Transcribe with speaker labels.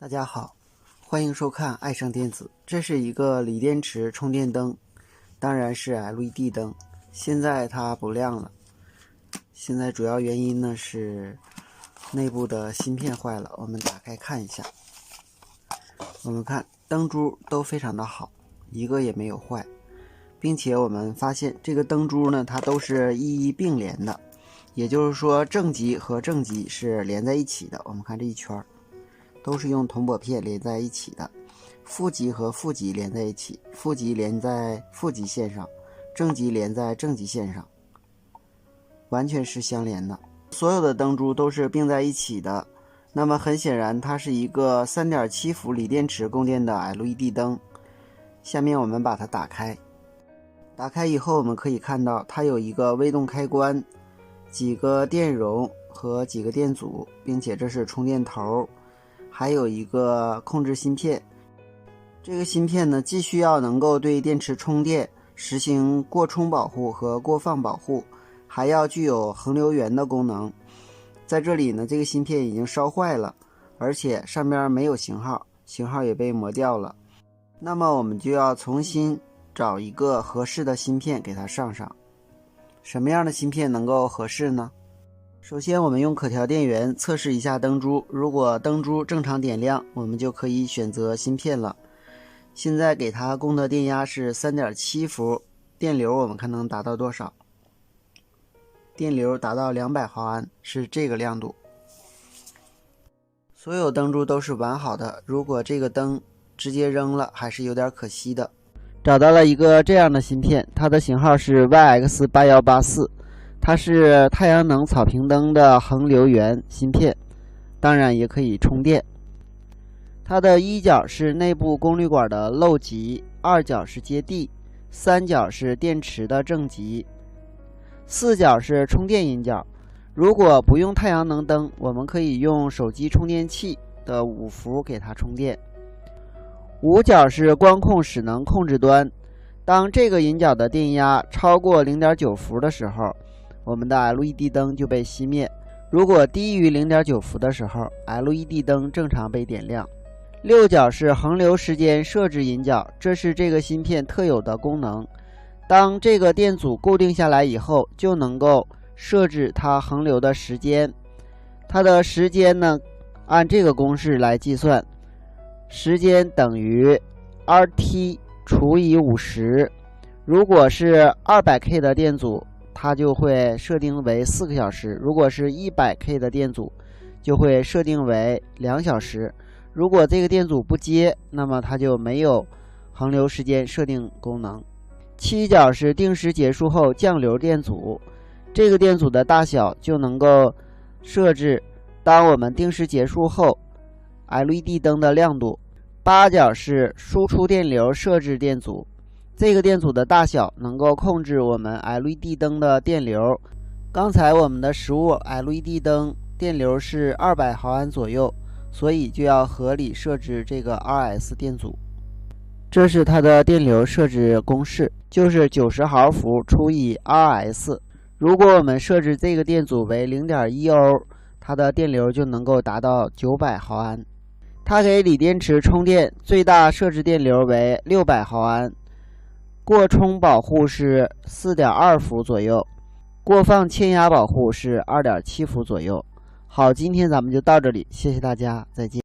Speaker 1: 大家好，欢迎收看爱盛电子。这是一个锂电池充电灯，当然是 LED 灯。现在它不亮了，现在主要原因呢是内部的芯片坏了。我们打开看一下，我们看灯珠都非常的好，一个也没有坏，并且我们发现这个灯珠呢，它都是一并联的，也就是说正极和正极是连在一起的。我们看这一圈都是用铜箔片连在一起的，负极和负极连在一起，负极连在负极线上，正极连在正极线上，完全是相连的。所有的灯珠都是并在一起的。那么很显然它是一个 3.7 伏锂电池供电的 LED 灯。下面我们把它打开，打开以后我们可以看到它有一个微动开关，几个电容和几个电阻，并且这是充电头，还有一个控制芯片。这个芯片呢，既需要能够对电池充电实行过充保护和过放保护，还要具有恒流源的功能。在这里呢，这个芯片已经烧坏了，而且上面没有型号，型号也被磨掉了。那么我们就要重新找一个合适的芯片给它上上。什么样的芯片能够合适呢？首先我们用可调电源测试一下灯珠，如果灯珠正常点亮，我们就可以选择芯片了。现在给它供的电压是 3.7 伏，电流我们看能达到多少？电流达到200毫安，是这个亮度。所有灯珠都是完好的，如果这个灯直接扔了还是有点可惜的。找到了一个这样的芯片，它的型号是 YX8184，它是太阳能草坪灯的恒流源芯片，当然也可以充电。它的一角是内部功率管的漏极，二角是接地，三角是电池的正极，四角是充电引角。如果不用太阳能灯，我们可以用手机充电器的5伏给它充电。五角是光控使能控制端，当这个引角的电压超过 0.9 伏的时候，我们的 LED 灯就被熄灭。如果低于 0.9 伏的时候， LED 灯正常被点亮。六角是恒流时间设置引角，这是这个芯片特有的功能。当这个电阻固定下来以后，就能够设置它恒流的时间。它的时间呢，按这个公式来计算，时间等于 RT 除以50。如果是 200K 的电阻，它就会设定为4个小时；如果是 100K 的电阻，就会设定为2小时。如果这个电阻不接，那么它就没有恒流时间设定功能。七角是定时结束后降流电阻，这个电阻的大小就能够设置当我们定时结束后 LED 灯的亮度。八角是输出电流设置电阻，这个电阻的大小能够控制我们 LED 灯的电流。刚才我们的实物 LED 灯电流是200毫安左右，所以就要合理设置这个 RS 电阻。这是它的电流设置公式，就是90毫伏除以 RS。如果我们设置这个电阻为 0.1 欧，它的电流就能够达到900毫安。它给锂电池充电最大设置电流为600毫安，过充保护是 4.2 伏左右，过放牵压保护是 2.7 伏左右。好，今天咱们就到这里，谢谢大家，再见。